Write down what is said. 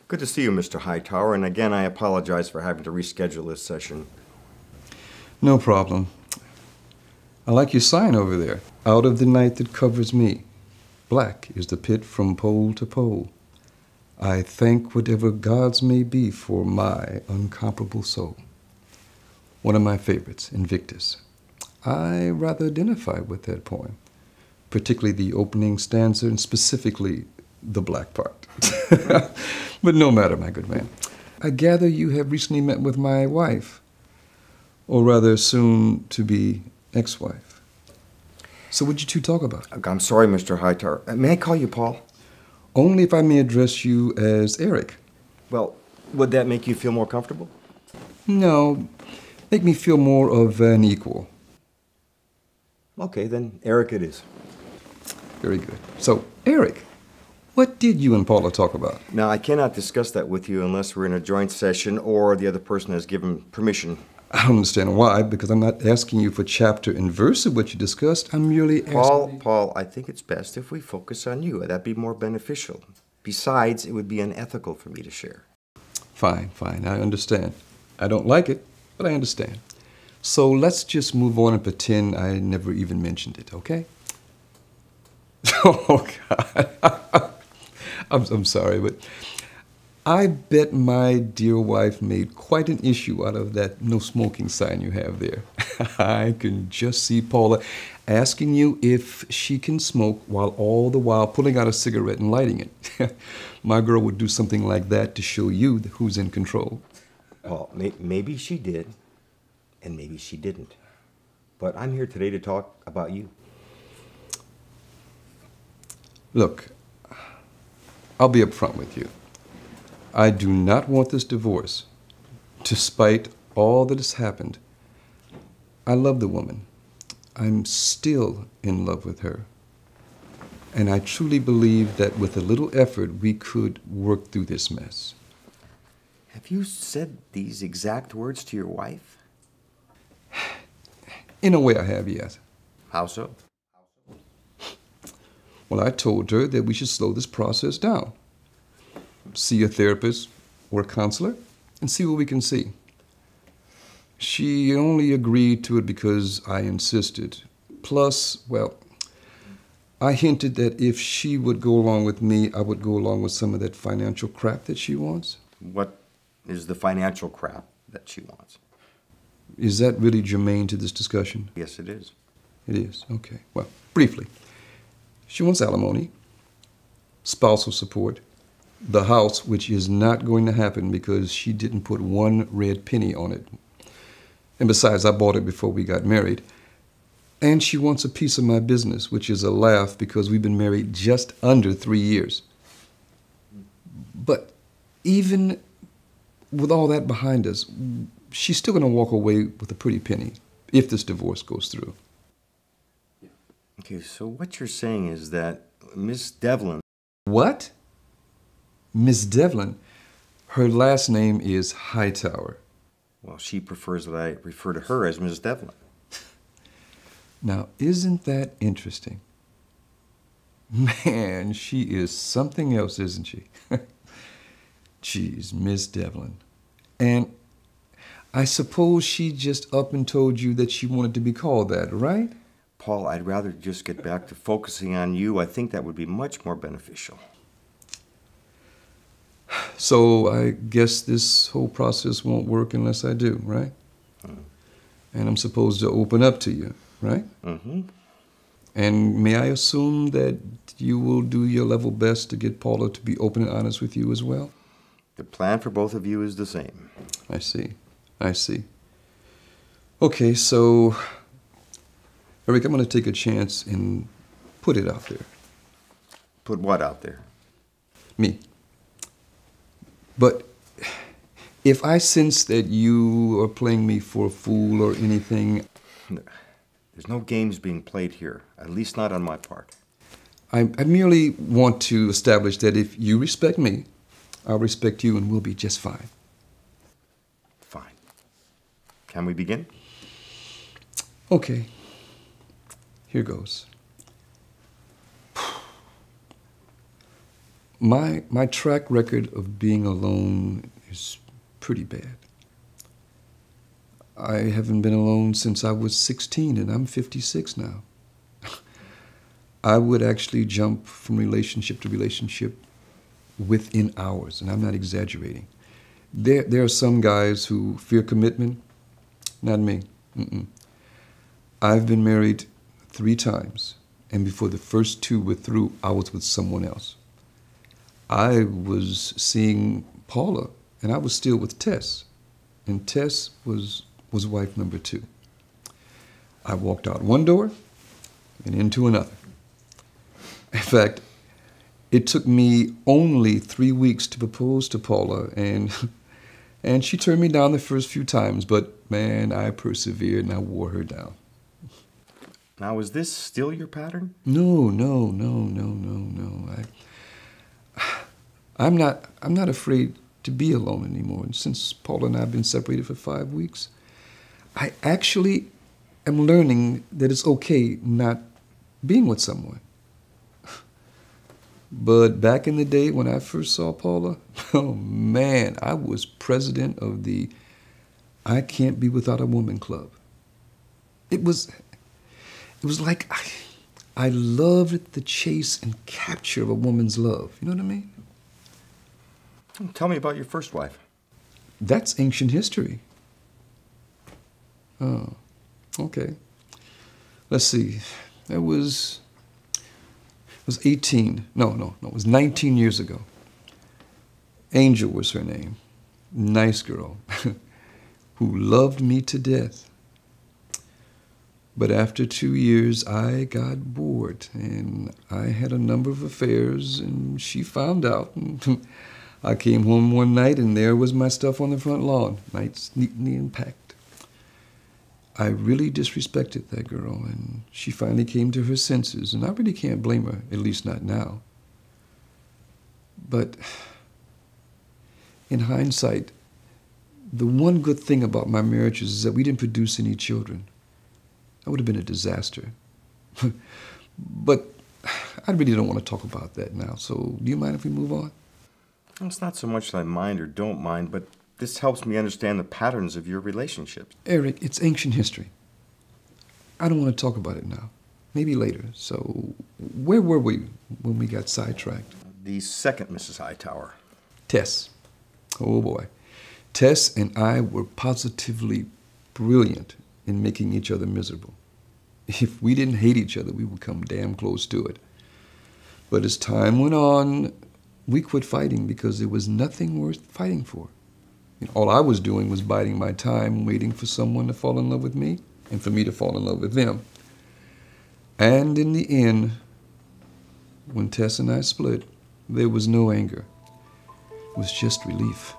Good to see you, Mr. Hightower, and again, I apologize for having to reschedule this session. No problem. I like your sign over there. Out of the night that covers me, black is the pit from pole to pole. I thank whatever gods may be for my uncomparable soul. One of my favorites, Invictus. I rather identify with that poem, particularly the opening stanza and specifically the black part. But no matter, my good man. I gather you have recently met with my wife, or rather soon to be ex-wife. So what'd you two talk about? I'm sorry, Mr. Hightower. May I call you Paul? Only if I may address you as Eric. Well, would that make you feel more comfortable? No, make me feel more of an equal. Okay, then Eric it is. Very good. So, Eric, what did you and Paula talk about? Now, I cannot discuss that with you unless we're in a joint session or the other person has given permission. I don't understand why, because I'm not asking you for chapter and verse of what you discussed. I'm merely asking... Paul, I think it's best if we focus on you. That'd be more beneficial. Besides, it would be unethical for me to share. Fine, I understand. I don't like it, but I understand. So let's just move on and pretend I never even mentioned it, okay? Oh, God. I'm sorry, but I bet my dear wife made quite an issue out of that no smoking sign you have there. I can just see Paula asking you if she can smoke while all the while pulling out a cigarette and lighting it. My girl would do something like that to show you who's in control. Well, maybe she did, and maybe she didn't. But I'm here today to talk about you. Look, I'll be upfront with you. I do not want this divorce, despite all that has happened. I love the woman. I'm still in love with her. And I truly believe that with a little effort, we could work through this mess. Have you said these exact words to your wife? In a way I have, yes. How so? Well, I told her that we should slow this process down. See a therapist or a counselor and see what we can see. She only agreed to it because I insisted. Plus, well, I hinted that if she would go along with me, I would go along with some of that financial crap that she wants. What is the financial crap that she wants? Is that really germane to this discussion? Yes, it is. It is, okay. Well, briefly. She wants alimony, spousal support, the house, which is not going to happen because she didn't put one red penny on it. And besides, I bought it before we got married. And she wants a piece of my business, which is a laugh because we've been married just under 3 years. But even with all that behind us, she's still going to walk away with a pretty penny if this divorce goes through. Okay, so what you're saying is that Miss Devlin... What? Miss Devlin? Her last name is Hightower. Well, she prefers that I refer to her as Miss Devlin. Now, isn't that interesting? Man, she is something else, isn't she? Geez, Miss Devlin. And I suppose she just up and told you that she wanted to be called that, right? Paul, I'd rather just get back to focusing on you. I think that would be much more beneficial. So I guess this whole process won't work unless I do, right? And I'm supposed to open up to you, right? Mm-hmm. And may I assume that you will do your level best to get Paula to be open and honest with you as well? The plan for both of you is the same. I see. Okay, so... Eric, I'm going to take a chance and put it out there. Put what out there? Me. But if I sense that you are playing me for a fool or anything... There's no games being played here, at least not on my part. I merely want to establish that if you respect me, I'll respect you and we'll be just fine. Fine. Can we begin? Okay. Here goes. My track record of being alone is pretty bad. I haven't been alone since I was 16, and I'm 56 now. I would actually jump from relationship to relationship within hours, and I'm not exaggerating. There are some guys who fear commitment. Not me. Mm-mm. I've been married 3 times, and before the first 2 were through, I was with someone else. I was seeing Paula, and I was still with Tess, and Tess was wife number 2. I walked out one door and into another. In fact, it took me only 3 weeks to propose to Paula, and she turned me down the first few times, but man, I persevered and I wore her down. Now, is this still your pattern? No. I'm not afraid to be alone anymore. And since Paula and I have been separated for 5 weeks, I actually am learning that it's okay not being with someone. But back in the day when I first saw Paula, oh man, I was president of the I Can't Be Without a Woman Club. It was like I loved the chase and capture of a woman's love. You know what I mean? Tell me about your first wife. That's ancient history. Oh, okay. Let's see. It was 18. No, it was 19 years ago. Angel was her name. Nice girl who loved me to death. But after 2 years, I got bored, and I had a number of affairs, and she found out. And I came home one night, and there was my stuff on the front lawn, nice, neatly packed. I really disrespected that girl, and she finally came to her senses, and I really can't blame her, at least not now. But in hindsight, the one good thing about my marriages is that we didn't produce any children. That would have been a disaster. But I really don't want to talk about that now, so do you mind if we move on? It's not so much that I mind or don't mind, but this helps me understand the patterns of your relationships. Eric, it's ancient history. I don't want to talk about it now. Maybe later. So where were we when we got sidetracked? The second Mrs. Hightower. Tess. Oh boy. Tess and I were positively brilliant in making each other miserable. If we didn't hate each other, we would come damn close to it. But as time went on, we quit fighting because there was nothing worth fighting for. All I was doing was biding my time, waiting for someone to fall in love with me and for me to fall in love with them. And in the end, when Tess and I split, there was no anger. It was just relief.